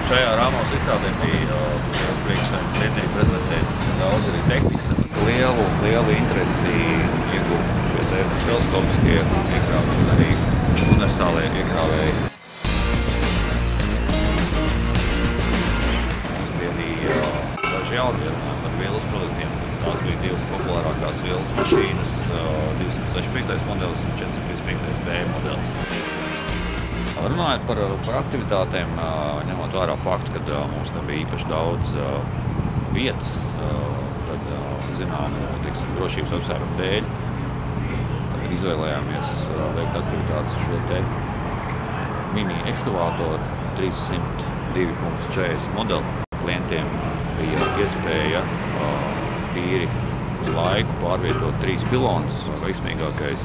Šajā Rāmos izstādē bija liels prieks klientiem prezentēt daudz arī tehnikas. Lielu interesi ieguva šie teleskopiskie iekrāvēji un arī universālie iekrāvēji. Mums bija arī daži jauni par vielas produktiem. Tās bija divas populārākās vielas mašīnas, 265. modelis un 455B modelis. Runājot par aktivitātēm, ņemot vērā faktu, ka mums nebija īpaši daudz vietas, tad, zināmu, drošības apsvērumu dēļ, izvēlējāmies veikt aktivitātes šo te mini ekskavātoru 302.40 modeli. Klientiem bija iespēja tīri uz laiku pārvietot 3 pilonus. Veiksmīgākais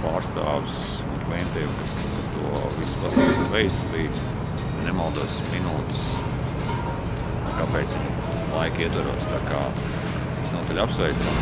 pārstāvs klientiem, kas to visu pasākumu veids, bija nemaldos minūtes, kāpēc laika ietvaros, tā kā visnotaļ apsveicam.